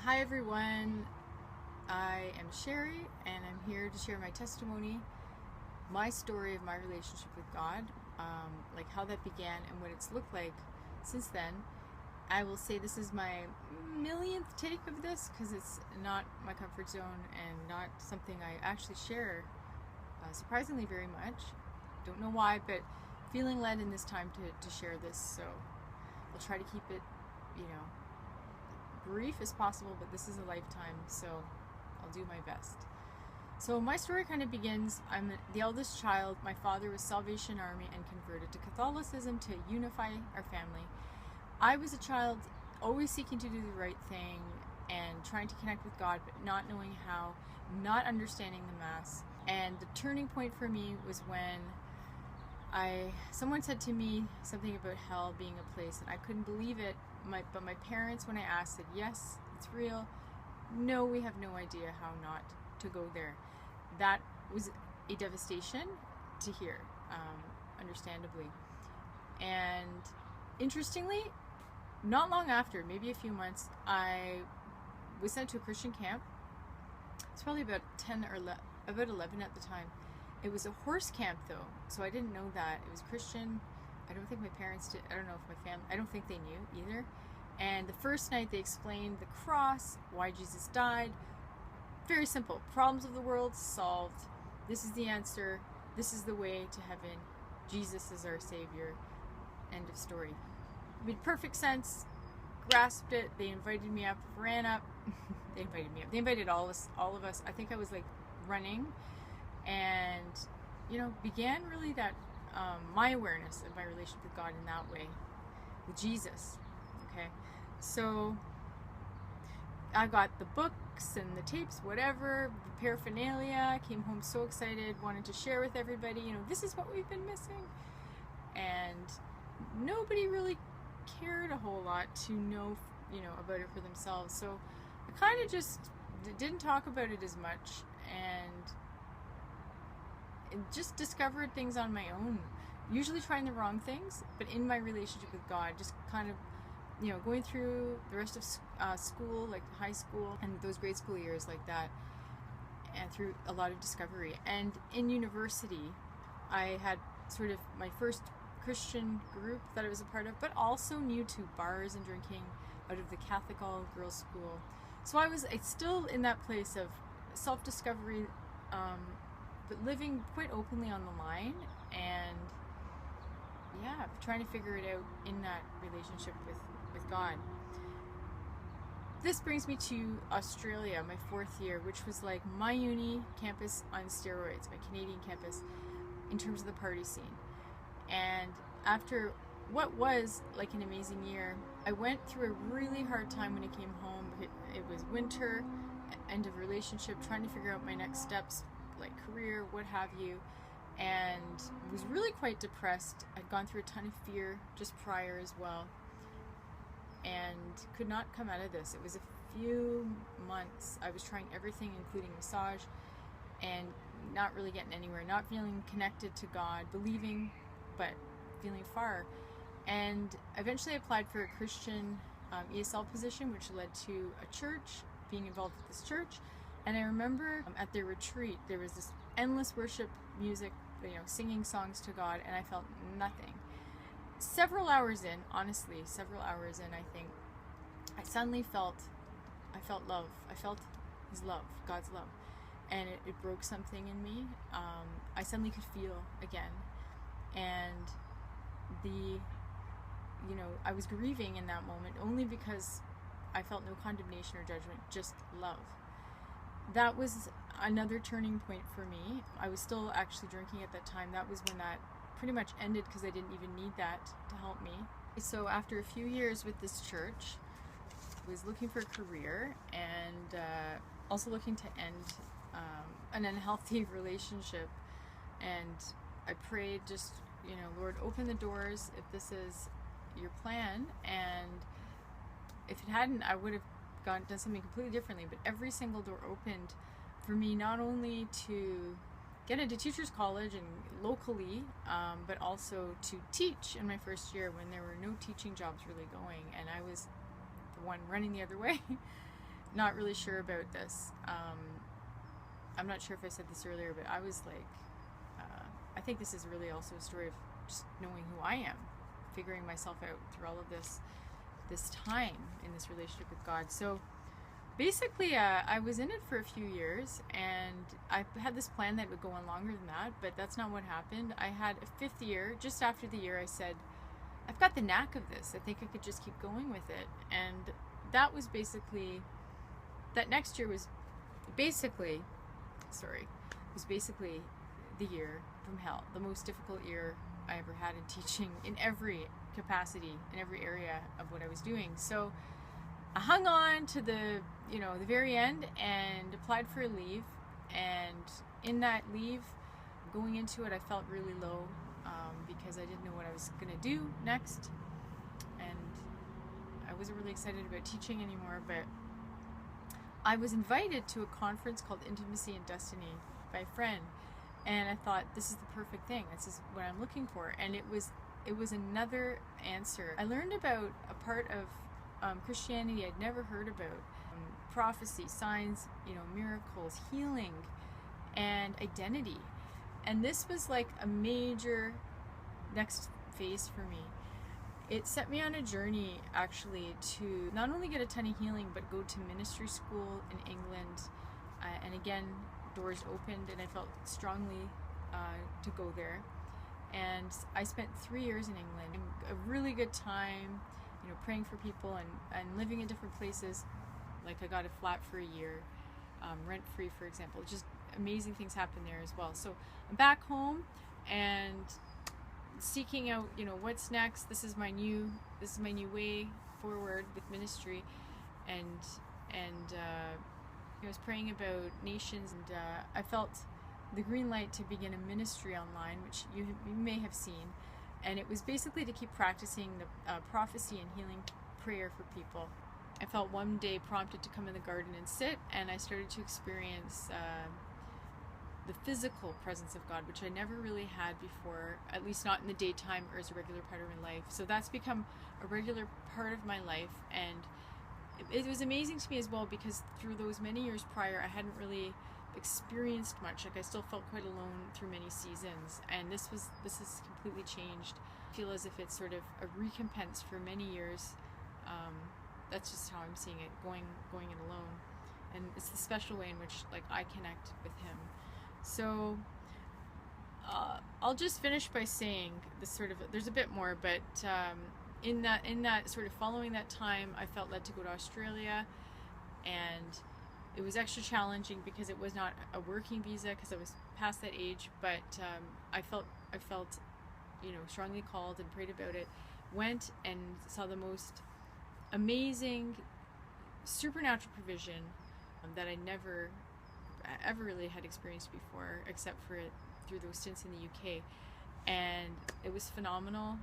Hi everyone, I am Sherry and I'm here to share my testimony, my story of my relationship with God, like how that began and what it's looked like since then. I will say this is my millionth take of this because it's not my comfort zone and not something I actually share surprisingly very much. Don't know why, but feeling led in this time to share this, so I'll try to keep it, brief as possible, but this is a lifetime, so I'll do my best. So my story kind of begins, I'm the eldest child. My father was Salvation Army and converted to Catholicism to unify our family. I was a child always seeking to do the right thing and trying to connect with God, but not knowing how, not understanding the Mass. And the turning point for me was when someone said to me something about hell being a place, and I couldn't believe it. But my parents, when I asked, said, yes, it's real. No, we have no idea how not to go there. That was a devastation to hear, understandably. And interestingly, not long after, maybe a few months, I was sent to a Christian camp. It's probably about 10 or about 11 at the time. It was a horse camp though, so I didn't know that. It was Christian. I don't think my parents did. I don't know if my family, I don't think they knew either. And the first night they explained the cross, why Jesus died. Very simple. Problems of the world solved. This is the answer. This is the way to heaven. Jesus is our Savior. End of story. It made perfect sense. Grasped it. They invited me up. Ran up. They invited me up. They invited all of us. I think I was like running, and began really that my awareness of my relationship with God in that way, with Jesus. Okay, so I got the books and the tapes, whatever, the paraphernalia. Came home so excited, wanted to share with everybody. This is what we've been missing, and nobody really cared a whole lot to know, about it for themselves. So I kind of just didn't talk about it as much, and just discovered things on my own, usually trying the wrong things, but in my relationship with God, just kind of, going through the rest of school, like high school and those grade school years like that, and through a lot of discovery. And in university, I had sort of my first Christian group that I was a part of, but also new to bars and drinking out of the Catholic all-girls school. So it's still in that place of self-discovery, but living quite openly on the line, and trying to figure it out in that relationship with God. This brings me to Australia, my fourth year, which was like my uni campus on steroids, my Canadian campus, in terms of the party scene. And after what was like an amazing year, I went through a really hard time when I came home. It was winter, end of relationship, trying to figure out my next steps, like career, what have you, and was really quite depressed. I'd gone through a ton of fear just prior as well, and could not come out of this. It was a few months. I was trying everything, including massage, and not really getting anywhere, not feeling connected to God, believing, but feeling far. And eventually I applied for a Christian ESL position, which led to a church, being involved with this church. And I remember at their retreat, there was this endless worship music, singing songs to God, and I felt nothing. Several hours in, honestly, I think, I suddenly felt love. I felt His love, God's love. And it broke something in me. I suddenly could feel again. And I was grieving in that moment only because I felt no condemnation or judgment, just love. That was another turning point for me. I was still actually drinking at that time. That was when that pretty much ended because I didn't even need that to help me. So after a few years with this church, I was looking for a career and also looking to end an unhealthy relationship. And I prayed, just, Lord, open the doors if this is your plan. And if it hadn't, I would have done something completely differently. But every single door opened for me, not only to get into teachers college and locally, but also to teach in my first year when there were no teaching jobs really going, and I was the one running the other way. not really sure about this. I'm not sure if I said this earlier, but I was like, I think this is really also a story of just knowing who I am, figuring myself out through all of this time in this relationship with God. So basically, I was in it for a few years, and I had this plan that would go on longer than that, but that's not what happened. I had a fifth year. Just after the year, I said, I've got the knack of this. I think I could just keep going with it. And that was basically, that next year was basically the year from hell, the most difficult year I ever had in teaching in every capacity, in every area of what I was doing. So I hung on to the very end and applied for a leave. And in that leave, going into it, I felt really low because I didn't know what I was going to do next. And I wasn't really excited about teaching anymore, but I was invited to a conference called Intimacy and Destiny by a friend. And I thought, this is the perfect thing. This is what I'm looking for. And it was another answer. I learned about a part of Christianity I'd never heard about. Prophecy, signs, miracles, healing, and identity. And this was like a major next phase for me. It set me on a journey actually to not only get a ton of healing, but go to ministry school in England. And again, doors opened, and I felt strongly to go there. And I spent 3 years in England, a really good time, praying for people and living in different places. Like I got a flat for a year, rent-free, for example. Just amazing things happen there as well. So I'm back home and seeking out, what's next. This is my new way forward with ministry, and I was praying about nations, and I felt the green light to begin a ministry online, which you may have seen, and it was basically to keep practicing the prophecy and healing prayer for people. I felt one day prompted to come in the garden and sit, and I started to experience the physical presence of God, which I never really had before, at least not in the daytime or as a regular part of my life. So that's become a regular part of my life, and it was amazing to me as well, because through those many years prior, I hadn't really experienced much. Like I still felt quite alone through many seasons, and this has completely changed. I feel as if it's sort of a recompense for many years. That's just how I'm seeing it, going it alone, and it's the special way in which I connect with Him. So I'll just finish by saying this sort of, there's a bit more, but in that sort of following that time, I felt led to go to Australia, and it was extra challenging because it was not a working visa because I was past that age, but I felt strongly called and prayed about it. Went and saw the most amazing supernatural provision that I never ever really had experienced before, except for it through those stints in the UK, and it was phenomenal.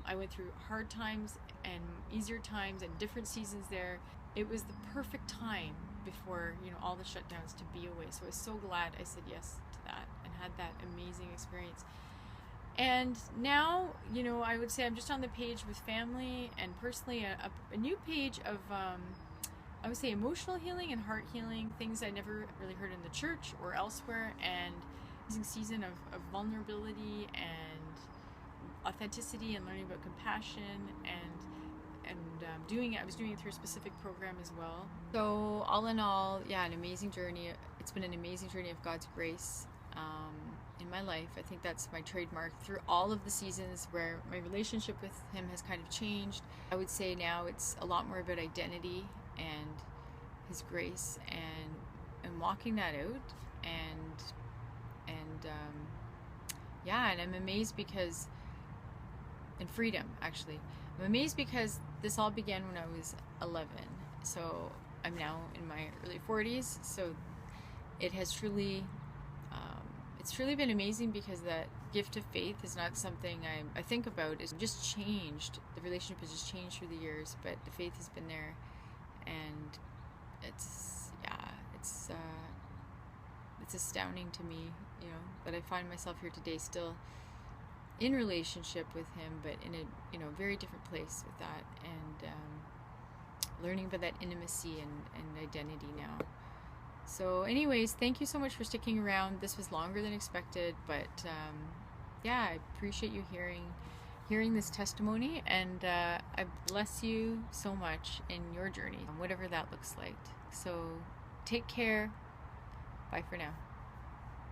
I went through hard times and easier times and different seasons there. It was the perfect time before all the shutdowns to be away, so I was so glad I said yes to that and had that amazing experience. And now, I would say I'm just on the page with family and personally a new page of, I would say, emotional healing and heart healing, things I never really heard in the church or elsewhere, and amazing season of vulnerability and authenticity and learning about compassion and I was doing it through a specific program as well. So all in all, yeah, an amazing journey. It's been an amazing journey of God's grace in my life. I think that's my trademark through all of the seasons where my relationship with Him has kind of changed. I would say now it's a lot more about identity and His grace and walking that out, and I'm amazed because, and freedom actually. I'm amazed because this all began when I was 11. So I'm now in my early 40s. So it has truly, it's truly been amazing, because that gift of faith is not something I think about. It's just changed. The relationship has just changed through the years, but the faith has been there, and it's astounding to me, that I find myself here today still in relationship with Him, but in a very different place with that. And learning about that intimacy and identity now. So anyways, thank you so much for sticking around. This was longer than expected, but yeah, I appreciate you hearing this testimony, and I bless you so much in your journey, whatever that looks like. So take care. Bye for now.